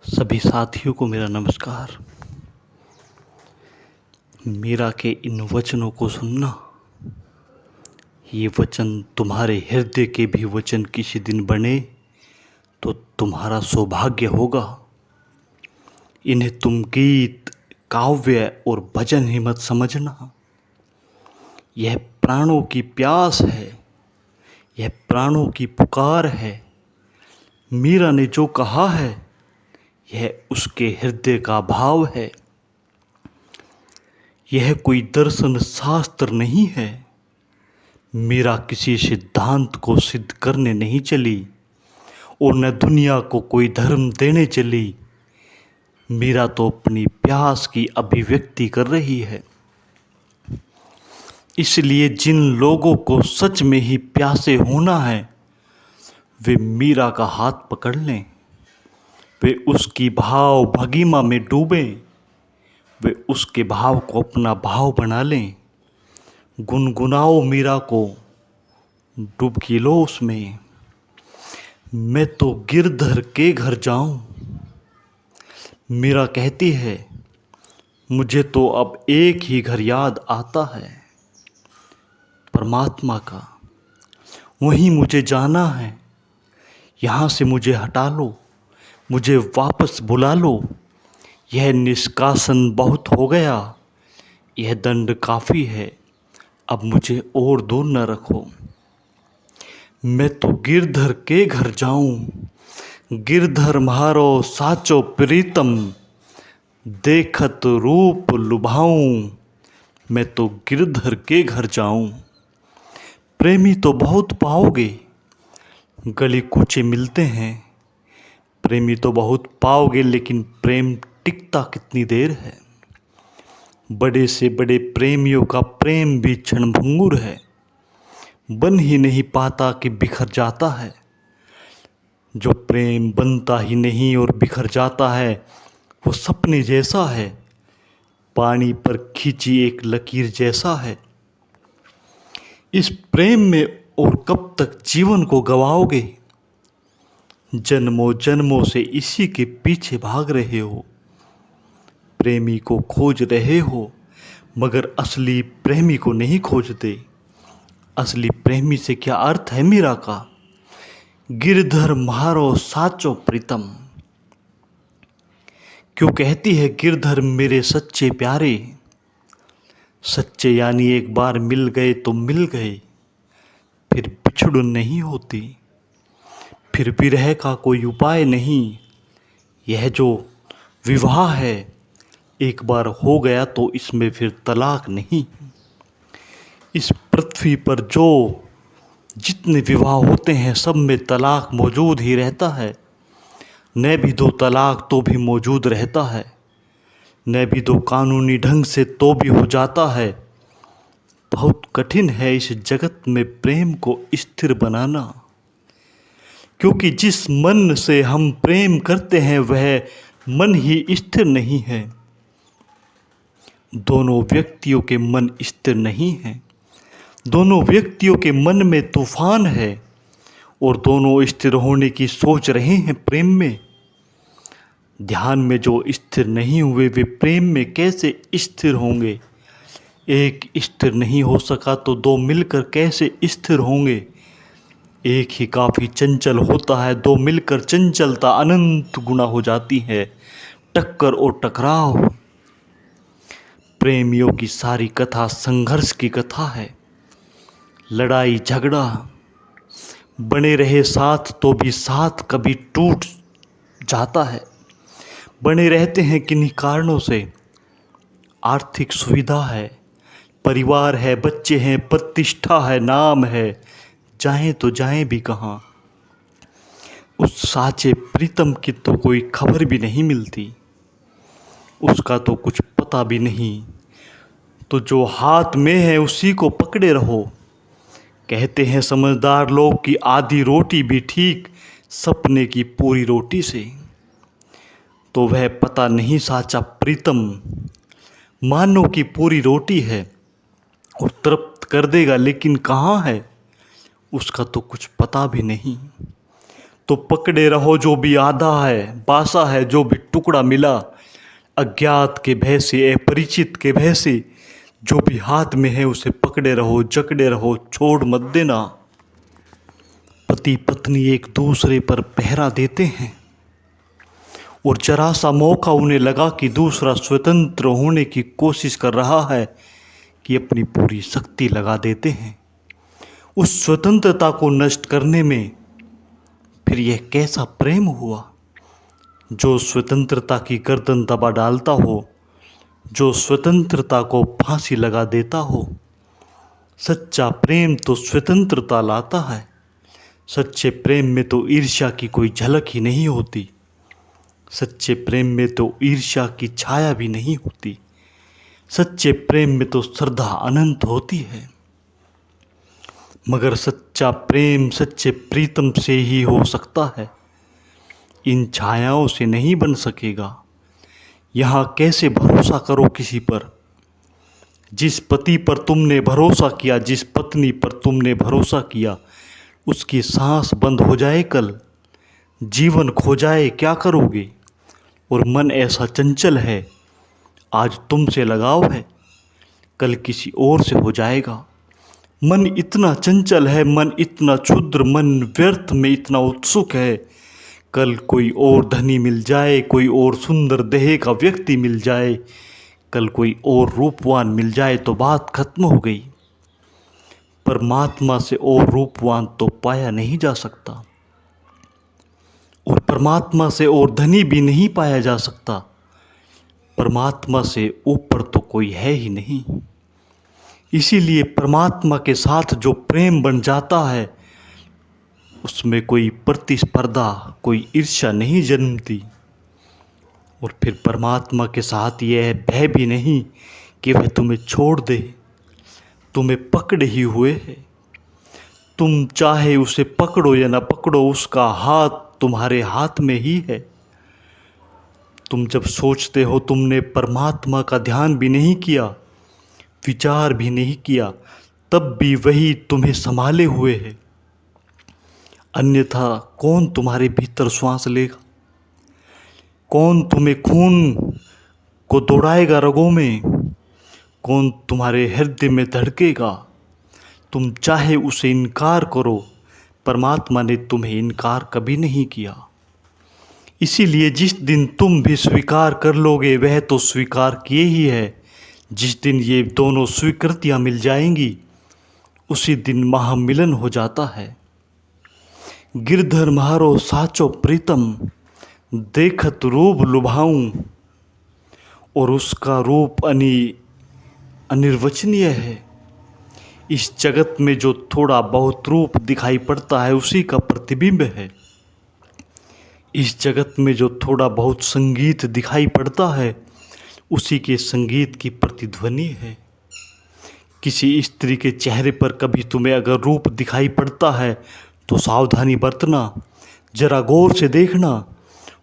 सभी साथियों को मेरा नमस्कार। मीरा के इन वचनों को सुनना, ये वचन तुम्हारे हृदय के भी वचन किसी दिन बने तो तुम्हारा सौभाग्य होगा। इन्हें तुम गीत, काव्य और भजन ही मत समझना। यह प्राणों की प्यास है, यह प्राणों की पुकार है। मीरा ने जो कहा है यह उसके हृदय का भाव है। यह कोई दर्शन शास्त्र नहीं है। मीरा किसी सिद्धांत को सिद्ध करने नहीं चली और न दुनिया को कोई धर्म देने चली। मीरा तो अपनी प्यास की अभिव्यक्ति कर रही है। इसलिए जिन लोगों को सच में ही प्यासे होना है वे मीरा का हाथ पकड़ लें, वे उसकी भाव भगीमा में डूबें, वे उसके भाव को अपना भाव बना लें। गुनगुनाओ मीरा को, डुबकी लो उसमें। मैं तो गिरधर के घर जाऊं। मीरा कहती है, मुझे तो अब एक ही घर याद आता है, परमात्मा का। वहीं मुझे जाना है। यहाँ से मुझे हटा लो, मुझे वापस बुला लो। यह निष्कासन बहुत हो गया, यह दंड काफ़ी है, अब मुझे और दूर न रखो। मैं तो गिरधर के घर जाऊं, गिरधर म्हारो साचो प्रीतम, देखत रूप लुभाऊं। मैं तो गिरधर के घर जाऊं। प्रेमी तो बहुत पाओगे, गली कूचे मिलते हैं। प्रेमी तो बहुत पाओगे, लेकिन प्रेम टिकता कितनी देर है। बड़े से बड़े प्रेमियों का प्रेम भी क्षणभंगुर है, बन ही नहीं पाता कि बिखर जाता है। जो प्रेम बनता ही नहीं और बिखर जाता है वो सपने जैसा है, पानी पर खींची एक लकीर जैसा है। इस प्रेम में और कब तक जीवन को गवाओगे। जन्मों जन्मों से इसी के पीछे भाग रहे हो, प्रेमी को खोज रहे हो, मगर असली प्रेमी को नहीं खोजते। असली प्रेमी से क्या अर्थ है मीरा का, गिरधर म्हारो साचो प्रीतम। क्यों कहती है गिरधर मेरे सच्चे प्यारे। सच्चे यानी एक बार मिल गए तो मिल गए, फिर बिछड़ नहीं होती, फिर विरह का कोई उपाय नहीं। यह जो विवाह है एक बार हो गया तो इसमें फिर तलाक नहीं। इस पृथ्वी पर जो जितने विवाह होते हैं सब में तलाक मौजूद ही रहता है। न भी दो तलाक तो भी मौजूद रहता है, न भी दो कानूनी ढंग से तो भी हो जाता है। बहुत कठिन है इस जगत में प्रेम को स्थिर बनाना, क्योंकि जिस मन से हम प्रेम करते हैं वह मन ही स्थिर नहीं है। दोनों व्यक्तियों के मन स्थिर नहीं हैं। दोनों व्यक्तियों के मन में तूफान है और दोनों स्थिर होने की सोच रहे हैं प्रेम में। ध्यान में जो स्थिर नहीं हुए वे प्रेम में कैसे स्थिर होंगे। एक स्थिर नहीं हो सका तो दो मिलकर कैसे स्थिर होंगे। एक ही काफ़ी चंचल होता है, दो मिलकर चंचलता अनंत गुना हो जाती है। टक्कर और टकराव। प्रेमियों की सारी कथा संघर्ष की कथा है, लड़ाई झगड़ा। बने रहे साथ तो भी साथ कभी टूट जाता है। बने रहते हैं किन्हीं कारणों से, आर्थिक सुविधा है, परिवार है, बच्चे हैं, प्रतिष्ठा है, नाम है, जाएं तो जाएं भी कहाँ। उस साचे प्रीतम की तो कोई खबर भी नहीं मिलती, उसका तो कुछ पता भी नहीं। तो जो हाथ में है उसी को पकड़े रहो। कहते हैं समझदार लोग कि आधी रोटी भी ठीक सपने की पूरी रोटी से। तो वह पता नहीं साचा प्रीतम मानो की पूरी रोटी है और तृप्त कर देगा, लेकिन कहाँ है उसका तो कुछ पता भी नहीं। तो पकड़े रहो जो भी आधा है, बासा है जो भी टुकड़ा मिला। अज्ञात के भय से, अपरिचित के भय से, जो भी हाथ में है उसे पकड़े रहो, जकड़े रहो, छोड़ मत देना। पति पत्नी एक दूसरे पर पहरा देते हैं और जरा सा मौका उन्हें लगा कि दूसरा स्वतंत्र होने की कोशिश कर रहा है कि अपनी पूरी शक्ति लगा देते हैं उस स्वतंत्रता को नष्ट करने में। फिर यह कैसा प्रेम हुआ जो स्वतंत्रता की गर्दन दबा डालता हो, जो स्वतंत्रता को फांसी लगा देता हो। सच्चा प्रेम तो स्वतंत्रता लाता है। सच्चे प्रेम में तो ईर्ष्या की कोई झलक ही नहीं होती। सच्चे प्रेम में तो ईर्ष्या की छाया भी नहीं होती। सच्चे प्रेम में तो श्रद्धा अनंत होती है। मगर सच्चा प्रेम सच्चे प्रीतम से ही हो सकता है, इन छायाओं से नहीं बन सकेगा। यहाँ कैसे भरोसा करो किसी पर? जिस पति पर तुमने भरोसा किया, जिस पत्नी पर तुमने भरोसा किया, उसकी सांस बंद हो जाए कल, जीवन खो जाए, क्या करोगे? और मन ऐसा चंचल है, आज तुमसे लगाव है, कल किसी और से हो जाएगा। मन इतना चंचल है, मन इतना क्षुद्र, मन व्यर्थ में इतना उत्सुक है। कल कोई और धनी मिल जाए, कोई और सुंदर देह का व्यक्ति मिल जाए, कल कोई और रूपवान मिल जाए तो बात खत्म हो गई। परमात्मा से और रूपवान तो पाया नहीं जा सकता और परमात्मा से और धनी भी नहीं पाया जा सकता। परमात्मा से ऊपर तो कोई है ही नहीं। इसीलिए परमात्मा के साथ जो प्रेम बन जाता है उसमें कोई प्रतिस्पर्धा, कोई ईर्ष्या नहीं जन्मती। और फिर परमात्मा के साथ यह भय भी नहीं कि वह तुम्हें छोड़ दे, तुम्हें पकड़े ही हुए है। तुम चाहे उसे पकड़ो या ना पकड़ो, उसका हाथ तुम्हारे हाथ में ही है। तुम जब सोचते हो तुमने परमात्मा का ध्यान भी नहीं किया, विचार भी नहीं किया, तब भी वही तुम्हें संभाले हुए है। अन्यथा कौन तुम्हारे भीतर श्वास लेगा? कौन तुम्हें खून को दौड़ाएगा रगों में? कौन तुम्हारे हृदय में धड़केगा? तुम चाहे उसे इनकार करो, परमात्मा ने तुम्हें इनकार कभी नहीं किया। इसीलिए जिस दिन तुम भी स्वीकार कर लोगे वह तो स्वीकार किए ही है। जिस दिन ये दोनों स्वीकृतियां मिल जाएंगी उसी दिन महामिलन हो जाता है। गिरधर म्हारो साचो प्रीतम, देखत रूप लुभाऊं, और उसका रूप अनिर्वचनीय है। इस जगत में जो थोड़ा बहुत रूप दिखाई पड़ता है उसी का प्रतिबिंब है। इस जगत में जो थोड़ा बहुत संगीत दिखाई पड़ता है उसी के संगीत की प्रतिध्वनि है। किसी स्त्री के चेहरे पर कभी तुम्हें अगर रूप दिखाई पड़ता है तो सावधानी बरतना, जरा गौर से देखना,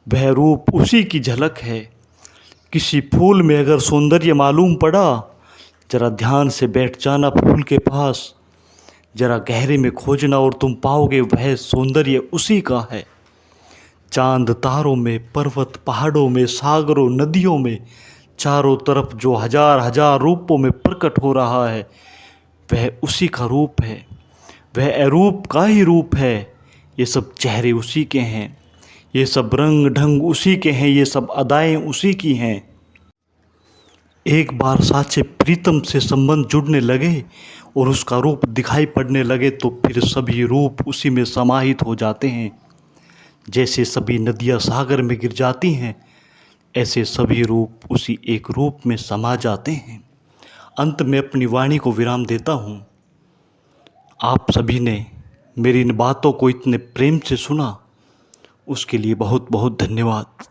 वह रूप उसी की झलक है। किसी फूल में अगर सौंदर्य मालूम पड़ा, जरा ध्यान से बैठ जाना फूल के पास, जरा गहरे में खोजना और तुम पाओगे वह सौंदर्य उसी का है। चांद तारों में, पर्वत पहाड़ों में, सागरों नदियों में, चारों तरफ जो हजार हजार रूपों में प्रकट हो रहा है वह उसी का रूप है। वह अरूप का ही रूप है। ये सब चेहरे उसी के हैं, ये सब रंग ढंग उसी के हैं, ये सब अदाएं उसी की हैं। एक बार साचे प्रीतम से संबंध जुड़ने लगे और उसका रूप दिखाई पड़ने लगे तो फिर सभी रूप उसी में समाहित हो जाते हैं। जैसे सभी नदियाँ सागर में गिर जाती हैं, ऐसे सभी रूप उसी एक रूप में समा जाते हैं। अंत में अपनी वाणी को विराम देता हूँ। आप सभी ने मेरी इन बातों को इतने प्रेम से सुना, उसके लिए बहुत बहुत धन्यवाद।